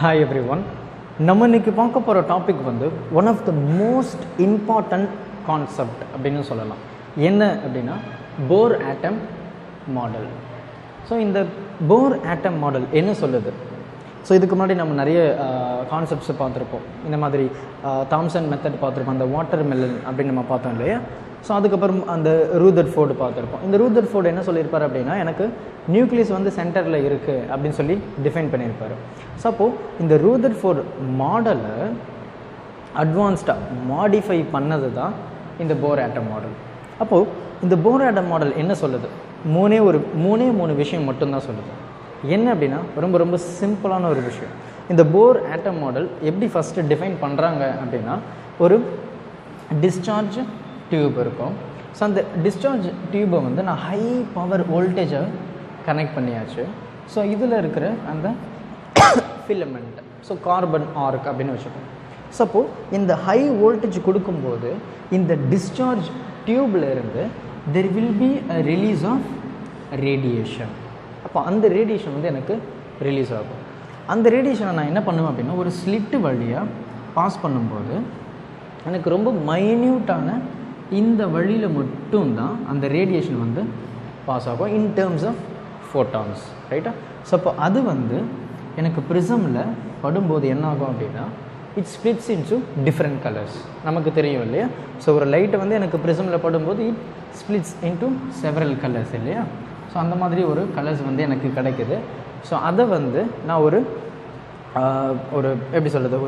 Hi everyone. நம்ம இன்னைக்கு பார்க்க போகிற டாபிக் வந்து one of the most important concept அப்படின்னு சொல்லலாம். என்ன அப்படின்னா போர் ஆட்டம் மாடல். ஸோ இந்த போர் ஆட்டம் மாடல் என்ன சொல்லுது? ஸோ இதுக்கு முன்னாடி நம்ம நிறைய கான்செப்ட்ஸை பார்த்துருப்போம். இந்த மாதிரி தாம்சன் மெத்தட் பார்த்துருப்போம், அந்த வாட்டர் மெலன் அப்படின்னு நம்ம பார்த்தோம் இல்லையா. ஸோ அதுக்கப்புறம் அந்த ரூதர்ஃபோர்டு பார்த்துருப்போம். இந்த ரூதர்ஃபோர்டு என்ன சொல்லியிருப்பார் அப்படின்னா, எனக்கு நியூக்ளியஸ் வந்து சென்டரில் இருக்குது அப்படின்னு சொல்லி டிஃபைன் பண்ணியிருப்பார். ஸோ அப்போது இந்த ரூதர்ஃபோர்டு மாடலை அட்வான்ஸ்டாக மாடிஃபை பண்ணது தான் இந்த போர் ஆட்டம் மாடல். அப்போது இந்த போர் ஆட்டம் மாடல் என்ன சொல்லுது? மூணு விஷயம் மட்டும்தான் சொல்லுது. என்ன அப்படின்னா ரொம்ப ரொம்ப சிம்பிளான ஒரு விஷயம். இந்த போர் ஆட்டம் மாடல் எப்படி ஃபஸ்ட்டு டிஃபைன் பண்ணுறாங்க அப்படின்னா, ஒரு டிஸ்சார்ஜ் டியூப் இருக்கும். ஸோ அந்த டிஸ்சார்ஜ் டியூப்பை வந்து நான் ஹை பவர் வோல்டேஜை கனெக்ட் பண்ணியாச்சு. ஸோ இதில் இருக்கிற அந்த ஃபிலமெண்ட், ஸோ கார்பன் ஆர்க் அப்படின்னு வச்சுக்கோம். ஸோ அப்போது இந்த ஹை வோல்டேஜ் கொடுக்கும்போது இந்த டிஸ்சார்ஜ் டியூப்பில் இருந்து there will be a release of radiation. அப்போ அந்த ரேடியேஷன் வந்து எனக்கு ரிலீஸ் ஆகும். அந்த ரேடியேஷனை நான் என்ன பண்ணுவேன் அப்படின்னா, ஒரு ஸ்லிட்டு வழியாக பாஸ் பண்ணும்போது எனக்கு ரொம்ப மைன்யூட்டான இந்த வழியில் மட்டும்தான் அந்த ரேடியேஷன் வந்து பாஸ் ஆகும் இன் டேர்ம்ஸ் ஆஃப் ஃபோட்டான்ஸ், ரைட்டா? ஸோ அப்போ அது வந்து எனக்கு ப்ரிசமில் படும்போது என்ன ஆகும் அப்படின்னா, it splits into different colours. நமக்கு தெரியும் இல்லையா? ஸோ ஒரு லைட்டை வந்து எனக்கு ப்ரிசமில் படும்போது it splits into several colours இல்லையா? ஸோ அந்த மாதிரி ஒரு கலர்ஸ் வந்து எனக்கு கிடைக்குது. ஸோ அதை வந்து நான் ஒரு எப்படி சொல்கிறது,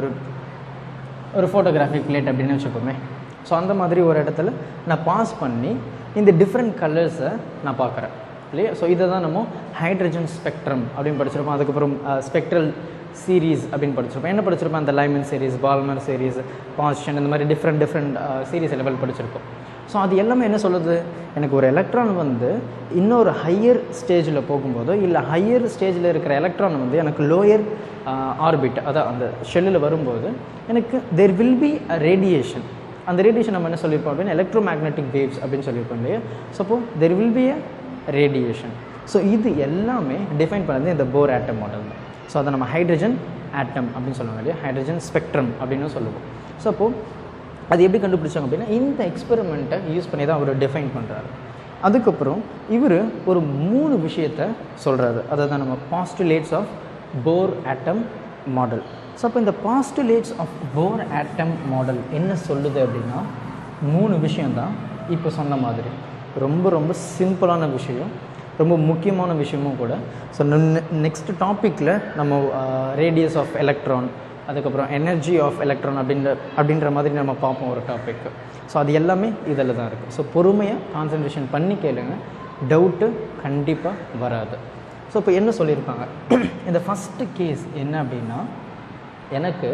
ஒரு ஃபோட்டோகிராஃபிக் பிளேட் அப்படின்னு வச்சுக்கோமே. ஸோ அந்த மாதிரி ஒரு இடத்துல நான் பாஸ் பண்ணி இந்த டிஃப்ரெண்ட் கலர்ஸை நான் பார்க்குறேன் இல்லையா? ஸோ இதை தான் நம்ம ஹைட்ரஜன் ஸ்பெக்ட்ரம் அப்படின்னு படிச்சிருப்போம். அதுக்கப்புறம் ஸ்பெக்ட்ரல் சீரீஸ் அப்படின்னு படிச்சிருப்போம். என்ன படிச்சிருப்போம்? அந்த Lyman series, Balmer series, Paschen, இந்த மாதிரி டிஃப்ரெண்ட் சீரீஸ் லெவல் படிச்சிருக்கோம். ஸோ அது எல்லாமே என்ன சொல்லுது? எனக்கு ஒரு எலக்ட்ரான் வந்து இன்னொரு ஹையர் ஸ்டேஜில் போகும்போதோ இல்லை ஹையர் ஸ்டேஜில் இருக்கிற எலக்ட்ரான் வந்து எனக்கு லோயர் ஆர்பிட், அதான் அந்த ஷெல்லில் வரும்போது எனக்கு there will be a radiation. அந்த ரேடியேஷன் நம்ம என்ன சொல்லியிருப்போம் அப்படின்னா எலக்ட்ரோ மேக்னெட்டிக் வேவ்ஸ் அப்படின்னு சொல்லியிருப்போம் இல்லையா? ஸோ அப்போது there will be a radiation. So இது எல்லாமே டிஃபைன் பண்ணது இந்த போர் ஆட்டம் மாடல் தான். ஸோ அதை நம்ம ஹைட்ரஜன் ஆட்டம் அப்படின்னு சொல்லுவாங்க இல்லையா, ஹைட்ரஜன் ஸ்பெக்ட்ரம் அப்படின்னு சொல்லுவோம். ஸோ அப்போது அது எப்படி கண்டுபிடிச்சாங்க அப்படின்னா, இந்த எக்ஸ்பெரிமெண்ட்டை யூஸ் பண்ணி தான் அவர் டிஃபைன் பண்ணுறாரு. அதுக்கப்புறம் இவர் ஒரு 3 விஷயத்தை சொல்கிறாரு. அதை தான் நம்ம postulates of Bohr atom model. So அப்போ இந்த postulates of Bohr atom model என்ன சொல்லுது அப்படின்னா, 3 விஷயந்தான். இப்போ சொன்ன மாதிரி ரொம்ப ரொம்ப சிம்பிளான விஷயம், ரொம்ப முக்கியமான விஷயமும் கூட. ஸோ நெக்ஸ்ட் டாப்பிக்கில் நம்ம ரேடியஸ் ஆஃப் எலக்ட்ரான், அதுக்கப்புறம் எனர்ஜி ஆஃப் எலக்ட்ரான் அப்படின்ற மாதிரி நம்ம பார்ப்போம் ஒரு டாபிக். ஸோ அது எல்லாமே இதில் தான் இருக்குது. ஸோ பொறுமையாக கான்சன்ட்ரேஷன் பண்ணி கேளுங்க, டவுட்டு கண்டிப்பாக வராது. ஸோ இப்போ என்ன சொல்லியிருக்காங்க, இந்த ஃபஸ்ட்டு கேஸ் என்ன அப்படின்னா, எனக்கு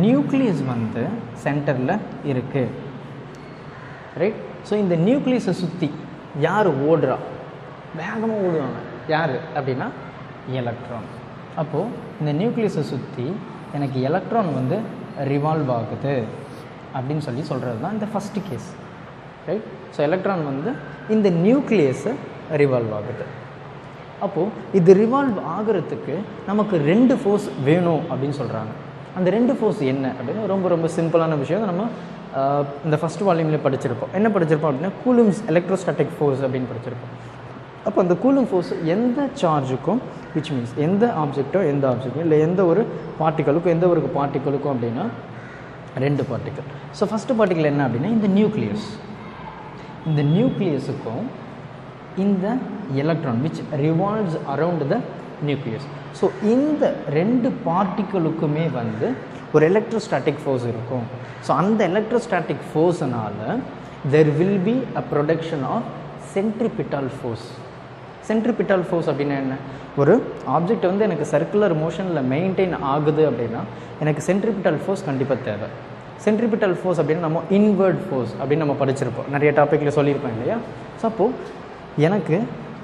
நியூக்ளியஸ் வந்து சென்டரில் இருக்குது, ரைட்? ஸோ இந்த நியூக்ளியஸை சுற்றி யார் ஓடுறா? வேகமாக ஓடுவாங்க. யார் அப்படின்னா எலக்ட்ரான். அப்போது இந்த நியூக்ளியஸை சுற்றி எனக்கு எலக்ட்ரான் வந்து ரிவால்வ் ஆகுது அப்படின்னு சொல்கிறது தான் இந்த first case, right? So electron வந்து இந்த நியூக்ளியஸை ரிவால்வ் ஆகுது. அப்போது இது ரிவால்வ் ஆகிறதுக்கு நமக்கு 2 ஃபோர்ஸ் வேணும் அப்படின்னு சொல்கிறாங்க. அந்த 2 ஃபோர்ஸ் என்ன அப்படின்னா ரொம்ப ரொம்ப சிம்பிளான விஷயம். நம்ம இந்த ஃபஸ்ட் வால்யூமில் படிச்சிருப்போம். என்ன படிச்சிருப்போம் அப்படின்னா, கூலும்ஸ் எலக்ட்ரோஸ்டாட்டிக் ஃபோர்ஸ் அப்படின்னு படிச்சிருப்போம். அப்போ அந்த கூலும் ஃபோர்ஸ் எந்த சார்ஜுக்கும், விச் மீன்ஸ் எந்த ஆப்ஜெக்டும் இல்லை எந்த ஒரு பார்ட்டிகளுக்கும் அப்படின்னா 2 பார்ட்டிகள். ஸோ ஃபஸ்ட்டு பார்ட்டிகள் என்ன அப்படின்னா இந்த நியூக்ளியஸ். இந்த நியூக்ளியஸுக்கும் இந்த electron which revolves around the nucleus. So இந்த 2 பார்ட்டிகளுக்குமே வந்து ஒரு எலக்ட்ரோஸ்டாட்டிக் ஃபோர்ஸ் இருக்கும். ஸோ அந்த எலக்ட்ரோஸ்டாட்டிக் ஃபோர்ஸ்னால் there will be a production of centripetal force. Centripetal force அப்படின்னா என்ன? ஒரு ஆப்ஜெக்ட் வந்து எனக்கு சர்க்குலர் மோஷனில் மெயின்டைன் ஆகுது அப்படின்னா எனக்கு சென்ட்ரிபிட்டல் ஃபோர்ஸ் கண்டிப்பாக தேவை. சென்ட்ரிபிட்டல் ஃபோர்ஸ் அப்படின்னா நம்ம இன்வர்ட் ஃபோர்ஸ் அப்படின்னு நம்ம படிச்சிருப்போம், நிறைய டாப்பிக்கில் சொல்லியிருப்போம் இல்லையா? ஸோ அப்போது எனக்கு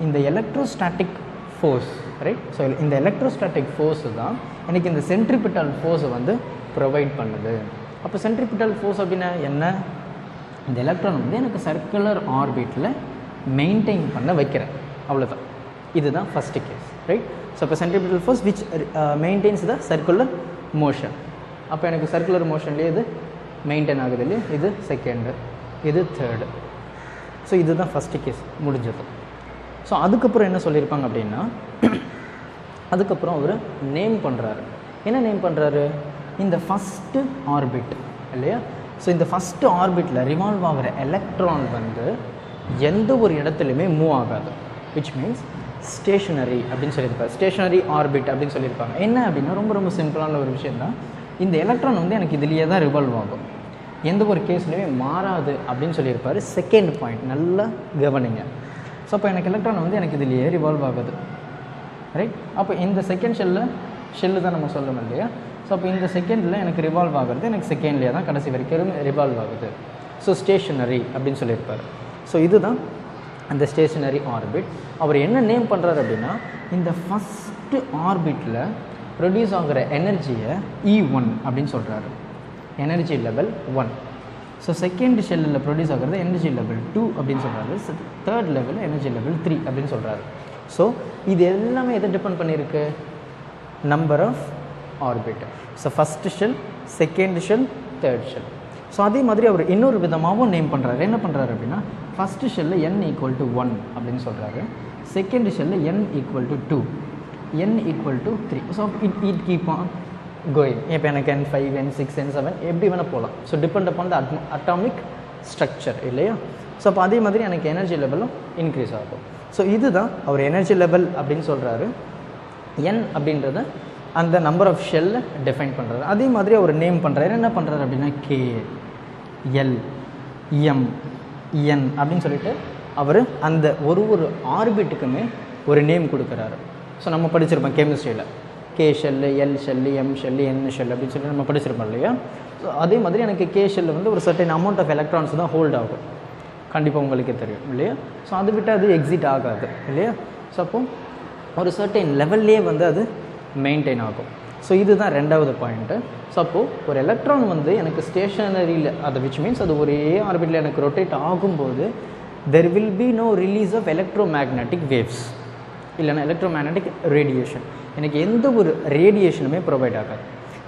இந்த எலக்ட்ரோஸ்டாட்டிக் ஃபோர்ஸ், ரைட்? ஸோ இந்த எலக்ட்ரோஸ்டாட்டிக் ஃபோர்ஸு தான் எனக்கு இந்த சென்ட்ரிபிட்டல் ஃபோர்ஸை வந்து ப்ரொவைட் பண்ணுது. அப்போ சென்ட்ரிபிட்டல் ஃபோர்ஸ் அப்படின்னா என்ன? இந்த எலக்ட்ரான் வந்து எனக்கு சர்க்குலர் ஆர்பிட்டில் மெயின்டைன் பண்ண வைக்கிறேன், அவ்வளோதான். இதுதான் ஃபர்ஸ்ட் கேஸ், ரைட்? ஸோ இப்போ centripetal force which maintenance the circular motion. அப்போ எனக்கு சர்க்குலர் மோஷன்லேயே இது மெயின்டைன் ஆகுது இல்லையா? இது செகண்டு, இது தேர்டு. ஸோ இதுதான் ஃபஸ்ட்டு கேஸ் முடிஞ்சது. ஸோ அதுக்கப்புறம் என்ன சொல்லியிருப்பாங்க அப்படின்னா, அதுக்கப்புறம் அவர் நேம் பண்ணுறாரு. என்ன நேம் பண்ணுறாரு? இந்த ஃபஸ்ட்டு ஆர்பிட் இல்லையா? ஸோ இந்த ஃபஸ்ட்டு ஆர்பிட்டில் ரிவால்வ் ஆகிற எலக்ட்ரான் வந்து எந்த ஒரு இடத்துலையுமே மூவ் ஆகாது, விச் மீன்ஸ் ஸ்டேஷனரி அப்படின்னு சொல்லியிருப்பாங்க. ஸ்டேஷனரி ஆர்பிட் அப்படின்னு சொல்லியிருப்பாங்க. என்ன அப்படின்னா ரொம்ப ரொம்ப சிம்பிளான ஒரு விஷயம் தான். இந்த எலக்ட்ரான் வந்து எனக்கு இதுலேயே தான் ரிவால்வ் ஆகும், எந்த ஒரு கேஸ்லையுமே மாறாது அப்படின்னு சொல்லியிருப்பார். செகண்ட் பாயிண்ட் நல்லா கவனிங்க. ஸோ அப்போ எனக்கு எலக்ட்ரான் வந்து எனக்கு இதுலேயே ரிவால்வ் ஆகுது, ரைட்? அப்போ இந்த செகண்ட் ஷெல்லு தான் நம்ம சொல்லணும் இல்லையா? ஸோ அப்போ இந்த செகண்டில் எனக்கு ரிவால்வ் ஆகிறது எனக்கு செகண்ட்லேயே தான் கடைசி வரைக்கும் ரிவால்வ் ஆகுது. ஸோ ஸ்டேஷனரி அப்படின்னு சொல்லியிருப்பார். ஸோ இதுதான் அந்த ஸ்டேஷனரி ஆர்பிட். அவர் என்ன நேம் பண்ணுறாரு அப்படின்னா, இந்த ஃபஸ்ட்டு ஆர்பிட்டில் ப்ரொடியூஸ் ஆகிற எனர்ஜியை E1 அப்படின்னு சொல்கிறாரு, எனர்ஜி லெவல் 1. ஸோ செகண்ட் ஷெல்லில் ப்ரொடியூஸ் ஆகிறது எனர்ஜி லெவல் 2 அப்படின்னு சொல்கிறாரு. தேர்ட் லெவல் எனர்ஜி லெவல் 3 அப்படின்னு சொல்கிறாரு. ஸோ இது எல்லாமே எதை டிபெண்ட் பண்ணியிருக்கு? Number of orbit. So first shell, second shell, third shell. So அதே மாதிரி அவர் இன்னொரு விதமாகவும் நேம் பண்ணுறாரு. என்ன பண்ணுறாரு அப்படின்னா, ஃபஸ்ட்டு ஷெல்லில் n = 1 அப்படின்னு சொல்கிறாரு. செகண்ட் ஷெல்லில் n = 2, n = 3. So it keep on going. இப்போ எனக்கு n5, n6, n7 எப்படி வேணால் போகலாம். So depend upon the atomic structure இல்லையா? ஸோ அப்போ அதே மாதிரி எனக்கு எனர்ஜி லெவலும் இன்க்ரீஸ் ஆகும். ஸோ இதுதான் அவர் எனர்ஜி லெவல் அப்படின்னு சொல்கிறாரு. n அப்படின்றத அந்த நம்பர் ஆஃப் ஷெல்லை டிஃபைன் பண்ணுறாரு. அதே மாதிரி அவர் நேம் பண்ணுறாரு. என்ன பண்ணுறாரு அப்படின்னா, K, L, M, N அப்படின்னு சொல்லிட்டு அவர் அந்த ஒரு ஆர்பிட்டுக்குமே ஒரு நேம் கொடுக்குறாரு. ஸோ நம்ம படிச்சிருப்போம் கெமிஸ்ட்ரியில் K shell, L shell, M shell, N shell அப்படின்னு சொல்லி நம்ம படிச்சிருப்போம் இல்லையா? ஸோ அதே மாதிரி எனக்கு K ஷெல்லு வந்து ஒரு சர்டன் அமௌண்ட் ஆஃப் எலக்ட்ரான்ஸ் தான் ஹோல்ட் ஆகும், கண்டிப்பாக உங்களுக்கே தெரியும் இல்லையா? ஸோ அது விட்டு அது எக்ஸிட் ஆகாது இல்லையா? ஸோ அப்போ ஒரு சர்டன் லெவல்லே வந்து அது மெயின்டைன் ஆகும். ஸோ இதுதான் ரெண்டாவது பாயிண்ட்டு. ஸோ அப்போது ஒரு எலக்ட்ரான் வந்து எனக்கு ஸ்டேஷனரியில், அது விச் மீன்ஸ் அது ஒரே ஆர்பிட்டில் எனக்கு ரொட்டேட் ஆகும்போது there will be no release of electro magnetic waves, இல்லைனா எலக்ட்ரோ மேக்னட்டிக் ரேடியேஷன். எனக்கு எந்த ஒரு ரேடியேஷனுமே ப்ரொவைட் ஆகாது.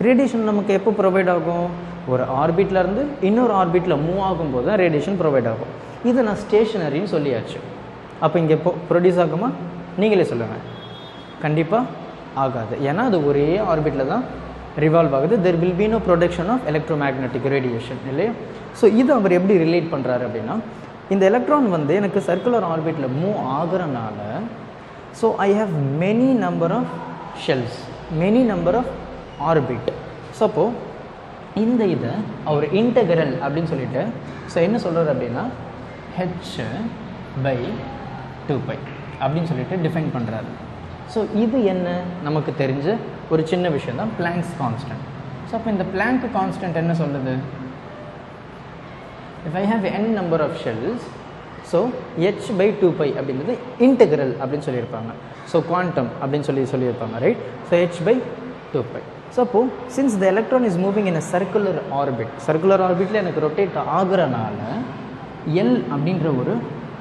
ரேடியேஷன் நமக்கு எப்போ ப்ரொவைட் ஆகும்? ஒரு ஆர்பிட்லேருந்து இன்னொரு ஆர்பிட்டில் மூவ் ஆகும்போது தான் ரேடியேஷன் ப்ரொவைட் ஆகும். இதை நான் ஸ்டேஷனரின்னு சொல்லியாச்சு. அப்போ இங்கே ப்ரொடியூஸ் ஆகுமா? நீங்களே சொல்லுங்கள். கண்டிப்பாக ஆகாது. ஏன்னா அது ஒரே ஆர்பிட்டில் தான் ரிவால்வ் ஆகுது. There will be no production of electro magnetic radiation இல்லையா? ஸோ இது அவர் எப்படி ரிலேட் பண்ணுறாரு அப்படின்னா, இந்த எலக்ட்ரான் வந்து எனக்கு சர்க்குலர் ஆர்பிட்டில் மூவ் ஆகிறனால so I have many number of shells, many number of orbit. So அப்போது இந்த இதை அவர் இன்டெக்ரல் அப்படின்னு சொல்லிட்டு ஸோ என்ன சொல்கிறார் அப்படின்னா h/2π அப்படின்னு சொல்லிட்டு டிஃபைன் பண்ணுறாரு. ஸோ இது என்ன நமக்கு தெரிஞ்ச ஒரு சின்ன விஷயம் தான், பிளாங்க்ஸ் கான்ஸ்டன்ட். ஸோ அப்போ இந்த பிளாங்க் கான்ஸ்டன்ட் என்ன சொல்லுது? If I have n number of shells, so h/2π அப்படின்றது இன்டெக்ரல் அப்படின்னு சொல்லியிருப்பாங்க. ஸோ குவாண்டம் அப்படின்னு சொல்லியிருப்பாங்க, ரைட்? So h/2π. ஸோ அப்போது since the electron is moving in a circular orbit, circular ஆர்பிட்டில் எனக்கு ரொட்டேட் ஆகுறனால எல் அப்படின்ற ஒரு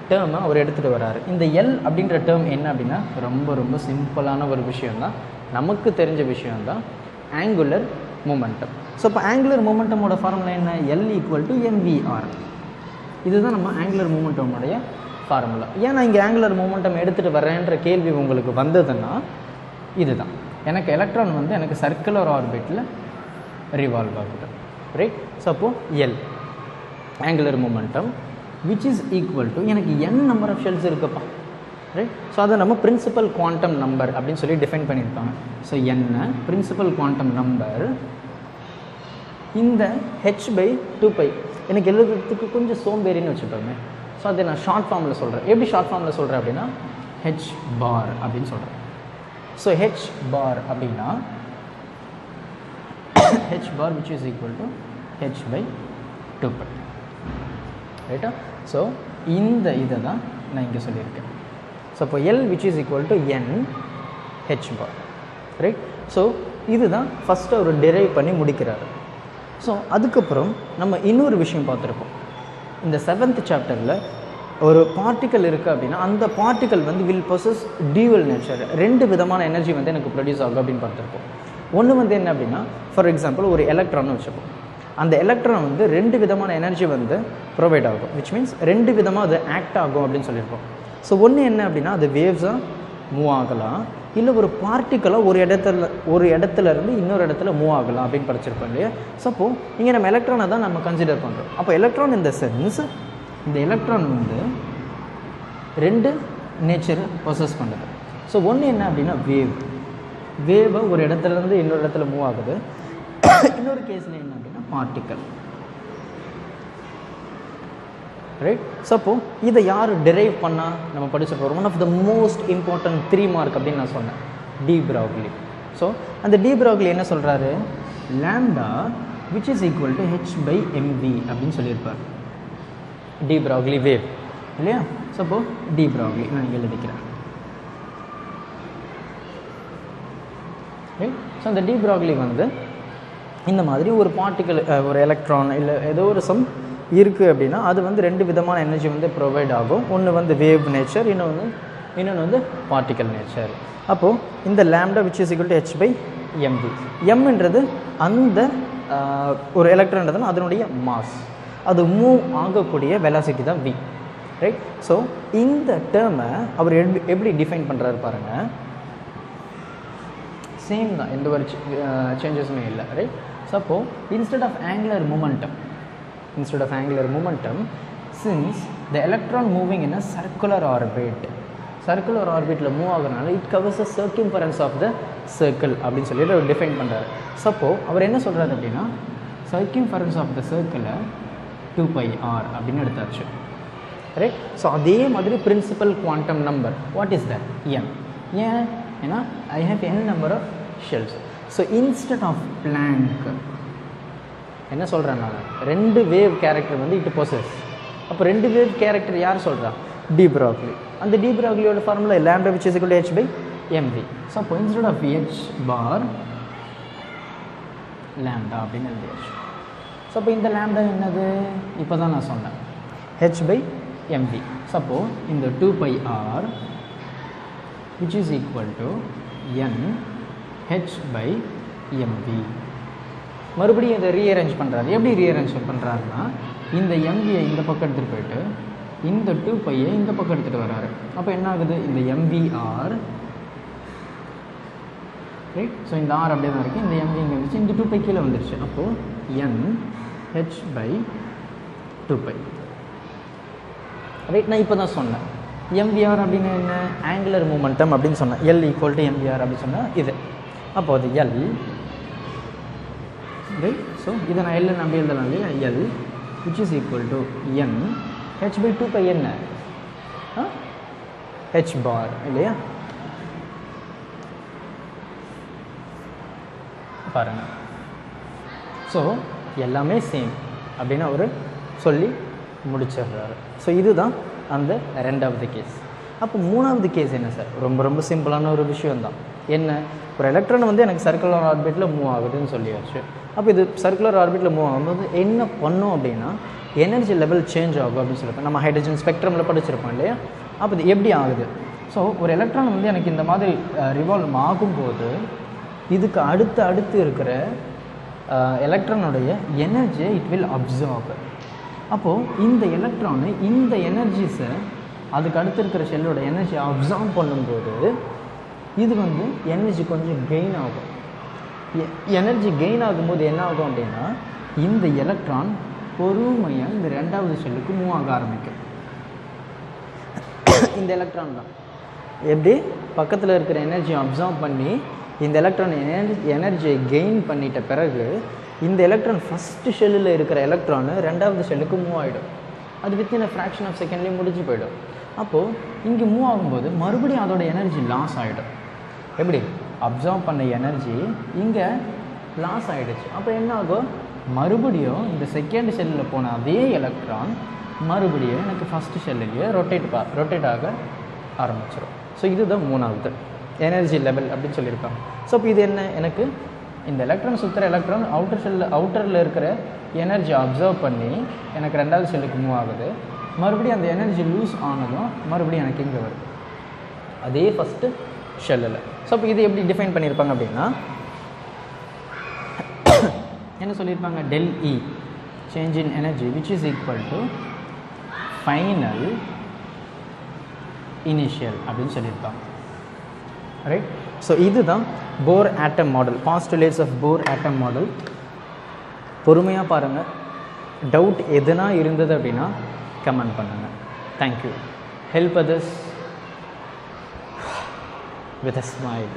டேர்மை அவர் எடுத்துகிட்டு வராரு. இந்த எல் அப்படின்ற டேர்ம் என்ன அப்படின்னா ரொம்ப ரொம்ப சிம்பிளான ஒரு விஷயந்தான், நமக்கு தெரிஞ்ச விஷயந்தான், ஆங்குலர் மொமெண்டம். ஸோ இப்போ ஆங்குலர் மொமெண்டமோட ஃபார்முலா என்ன? L = mvr. இதுதான் நம்ம ஆங்குலர் மொமெண்டமுடைய ஃபார்முலா. ஏன் நான் இங்கே ஆங்குலர் மொமெண்டம் எடுத்துகிட்டு வரேன்ற கேள்வி உங்களுக்கு வந்ததுன்னா இதுதான், எனக்கு எலக்ட்ரான் வந்து எனக்கு சர்க்குலர் ஆர்பிட்டில் ரிவால்வ் ஆகுது, ரைட்? ஸோ அப்போது L angular momentum which is equal to எனக்கு n நம்பர் ஆஃப் ஷெல்ஸ் இருக்குப்பா, ரைட்? ஸோ அதை நம்ம பிரின்சிபல் குவாண்டம் நம்பர் அப்படின்னு சொல்லி டிஃபைன் பண்ணியிருப்பாங்க. ஸோ என்ன பிரின்சிபல் குவாண்டம் நம்பர், இந்த h/2π எனக்கு எழுதுறதுக்கு கொஞ்சம் சோம்பேறின்னு வச்சுப்போமே. ஸோ அதை நான் ஷார்ட் ஃபார்மில் சொல்கிறேன். எப்படி ஷார்ட் ஃபார்மில் சொல்கிறேன் அப்படின்னா h bar அப்படின்னு சொல்கிறேன். ஸோ h bar அப்படின்னா h bar which is equal to h/2π, ரைட்டா? ஸோ இந்த இதை தான் நான் இங்கே சொல்லியிருக்கேன். ஸோ இப்போ L which is equal to n h bar, right? So இதுதான் ஃபஸ்ட்டு அவர் டெரைவ் பண்ணி முடிக்கிறாரு. ஸோ அதுக்கப்புறம் நம்ம இன்னொரு விஷயம் பார்த்துருப்போம். இந்த 7th சாப்டரில் ஒரு பார்ட்டிக்கல் இருக்குது அப்படின்னா அந்த பார்ட்டிக்கல் வந்து வில் பொசஸ் டியூவல் நேச்சர். ரெண்டு விதமான எனர்ஜி வந்து எனக்கு ப்ரொடியூஸ் ஆகும் அப்படின்னு பார்த்துருப்போம். ஒன்று வந்து என்ன அப்படின்னா, ஃபார் எக்ஸாம்பிள் ஒரு எலக்ட்ரான்னு வச்சுப்போம். அந்த எலக்ட்ரான் வந்து ரெண்டு விதமான எனர்ஜி வந்து ப்ரொவைட் ஆகும், விச் மீன்ஸ் ரெண்டு விதமாக அது ஆக்ட் ஆகும் அப்படின்னு சொல்லியிருப்போம். ஸோ ஒன்று என்ன அப்படின்னா, அது வேவ்ஸாக மூவ் ஆகலாம், இல்லை ஒரு பார்ட்டிக்கலாக ஒரு இடத்துல இருந்து இன்னொரு இடத்துல மூவ் ஆகலாம் அப்படின்னு படிச்சிருப்போம் இல்லையா. ஸோ அப்போது இங்கே நம்ம எலக்ட்ரானை தான் நம்ம கன்சிடர் பண்ணுறோம். அப்போ எலக்ட்ரான் இந்த சென்ஸ், இந்த எலக்ட்ரான் வந்து ரெண்டு நேச்சர் பொசஸ் பண்ணுது. ஸோ ஒன்று என்ன அப்படின்னா வேவை ஒரு இடத்துலேருந்து இன்னொரு இடத்துல மூவ் ஆகுது. இன்னொரு கேஸில் என்ன அப்படின்னா பார்ட்டிக்கல், ரைட். ஸோ அப்போ இதை யார் டெரைவ் பண்ணால் நம்ம படிச்சிருப்போம். One of the most important 3 mark அப்படின்னு நான் சொன்னேன், டி ப்ராக்லி. ஸோ அந்த டி ப்ராக்லி என்ன சொல்கிறாரு, lambda which is equal to h/mv அப்படின்னு சொல்லியிருப்பார். டி ப்ராக்லி வேவ் இல்லையா. ஸோ அப்போ டி ப்ராக்லி நான் இங்கே எழுதிக்கிறேன். ஸோ அந்த டி ப்ராக்லி வந்து இந்த மாதிரி ஒரு பார்ட்டிக்கல், ஒரு எலக்ட்ரான் இல்லை ஏதோ ஒரு சம் இருக்குது அப்படின்னா அது வந்து ரெண்டு விதமான எனர்ஜி வந்து ப்ரொவைட் ஆகும். ஒன்று வந்து வேவ் நேச்சர், இன்னொன்று வந்து பார்ட்டிக்கல் நேச்சர். அப்போது இந்த lambda which is equal to h/mv, எம்ன்றது அந்த ஒரு எலக்ட்ரான்றதுனா அதனுடைய மாஸ், அது மூவ் ஆகக்கூடிய வெலாசிட்டி தான் v, ரைட். ஸோ இந்த டேர்மை அவர் எப்படி டிஃபைன் பண்ணுறாரு பாருங்கள். சேம் தான், எந்த ஒரு சேஞ்சஸுமே இல்லை, ரைட். ஸோ அப்போது instead of angular momentum, since the electron moving in a circular orbitல மூவ் ஆகுறதுனால it covers the circumference of the circle அப்படின்னு சொல்லிட்டு அவர் டிஃபைன் பண்ணுறாரு. ஸோ அப்போது அவர் என்ன சொல்கிறாரு அப்படின்னா, circumference of the circle 2πr அப்படின்னு எடுத்தாச்சு, ரைட். ஸோ அதே மாதிரி principal quantum number, what is that, m. ஏன்னா I have n number of shells. So instead of Planck என்ன சொல்கிறேன் நான், ரெண்டு வேவ் கேரக்டர் வந்து இட் பொசஸ். அப்போ ரெண்டு வேவ் கேரக்டர் யார் சொல்கிறா, டி ப்ராக்லி. அந்த டி ப்ராக்லியோட formula lambda which is equal to h/mv. So அப்போ instead of h bar lambda அப்படின்னு எழுதியாச்சு. ஸோ அப்போ இந்த லாம்டா என்னது, இப்போ தான் நான் சொன்னேன், h/mv. ஸோ அப்போ இந்த 2πr which is equal to n h/mv. மறுபடியும் இதை ரீஅரேஞ்ச் பண்ணுறாரு. எப்படி ரீஅரேஞ்ச் பண்ணுறாருன்னா, இந்த mvயை இந்த பக்கம் எடுத்துகிட்டு போயிட்டு இந்த 2πயை இந்த பக்கம் எடுத்துகிட்டு வராரு. அப்போ என்ன ஆகுது, இந்த mvr, ரைட். ஸோ இந்த r அப்படியே தான் இருக்குது, இந்த mv இங்கே வந்துச்சு, இந்த 2π கீழே வந்துருச்சு. அப்போது n h/2π, ரைட். நான் இப்போ தான் சொன்னேன் mvr அப்படின்னு என்ன, ஆங்குலர் மூமெண்டம் அப்படின்னு சொன்னேன். L ஈக்குவல் டு mvr அப்படின்னு சொன்னால் இது. அப்போ அது L, ரைட். ஸோ இதை நான் L நம்பி எழுதலாம் இல்லையா, L which is equal to n h/2π என்ன, h bar இல்லையா. பாருங்கள். ஸோ எல்லாமே சேம் அப்படின்னு அவர் சொல்லி முடிச்சிடுறாரு. ஸோ இதுதான் அந்த ரெண்டாவது கேஸ். அப்போ மூணாவது கேஸ் என்ன சார், ரொம்ப ரொம்ப சிம்பிளான ஒரு விஷயந்தான். என்ன, ஒரு எலக்ட்ரான் வந்து எனக்கு சர்க்குலர் ஆர்பிட்டில் மூவ் ஆகுதுன்னு சொல்லியாச்சு. அப்போ இது சர்க்குலர் ஆர்பிட்டில் மூவ் ஆகும்போது என்ன பண்ணும் அப்படின்னா, எனர்ஜி லெவல் சேஞ்ச் ஆகும் அப்படின்னு சொல்லியிருப்போம். நம்ம ஹைட்ரஜன் ஸ்பெக்ட்ரமில் படிச்சிருப்போம் இல்லையா. அப்போ இது எப்படி ஆகுது, ஸோ ஒரு எலக்ட்ரான் வந்து எனக்கு இந்த மாதிரி ரிவால்வ் ஆகும்போது இதுக்கு அடுத்து இருக்கிற எலக்ட்ரானுடைய எனர்ஜியை இட் வில் அப்சார்ப். அப்போது இந்த எலக்ட்ரானு இந்த எனர்ஜிஸை அதுக்கு அடுத்து இருக்கிற ஷெல்லோட எனர்ஜியை அப்சார்ப் பண்ணும்போது இது வந்து எனர்ஜி கொஞ்சம் கெயின் ஆகும். எனர்ஜி கெயின் ஆகும்போது என்ன ஆகும் அப்படின்னா, இந்த எலக்ட்ரான் பொறுமையாக இந்த ரெண்டாவது ஷெல்லுக்கு மூவ் ஆக ஆரம்பிக்கும். இந்த எலக்ட்ரான் தான் எப்படி பக்கத்தில் இருக்கிற எனர்ஜியை அப்சார்ப் பண்ணி இந்த எலக்ட்ரான் எனர்ஜியை கெயின் பண்ணிட்ட பிறகு இந்த எலக்ட்ரான் ஃபஸ்ட்டு ஷெல்லில் இருக்கிற எலக்ட்ரானு ரெண்டாவது ஷெல்லுக்கு மூவ் ஆகிடும். அது வித்தின் ஃப்ராக்ஷன் ஆஃப் செகண்ட்லேயே முடிஞ்சு போயிடும். அப்போது இங்கே மூவ் ஆகும்போது மறுபடியும் அதோட எனர்ஜி லாஸ் ஆகிடும். எப்படி, அப்சார்ப் பண்ண எனர்ஜி இங்கே லாஸ் ஆகிடுச்சு. அப்போ என்ன ஆகும், மறுபடியும் இந்த செகண்ட் ஷெல்லில் போன அதே எலக்ட்ரான் மறுபடியும் எனக்கு ஃபஸ்ட்டு ஷெல்லையே ரொட்டேட் ஆக ஆரம்பிச்சிடும். ஸோ இதுதான் மூணாவது எனர்ஜி லெவல் அப்படின்னு சொல்லியிருக்காங்க. ஸோ இப்போ இது என்ன, எனக்கு இந்த எலக்ட்ரான் சுற்றுற எலக்ட்ரான் அவுட்டரில் இருக்கிற எனர்ஜி அப்சர்வ் பண்ணி எனக்கு ரெண்டாவது ஷெல்லுக்கு மூவ் ஆகுது. மறுபடியும் அந்த எனர்ஜி லூஸ் ஆனதும் மறுபடியும் எனக்கு இங்கே வருது அதே ஃபஸ்ட்டு ஷெல்லில். ஸோ அப்போ இது எப்படி டிஃபைன் பண்ணியிருப்பாங்க அப்படின்னா என்ன சொல்லியிருப்பாங்க, del E change in energy which is equal to final initial அப்படின்னு சொல்லியிருப்பாங்க. ரைட். ஸோ இதுதான் Bohr atom model, postulates of Bohr atom model. பொறுமையாக பாருங்கள், டவுட் எதுனா இருந்தது அப்படின்னா கமெண்ட் பண்ணுங்கள். Thank you. Help others with a smile.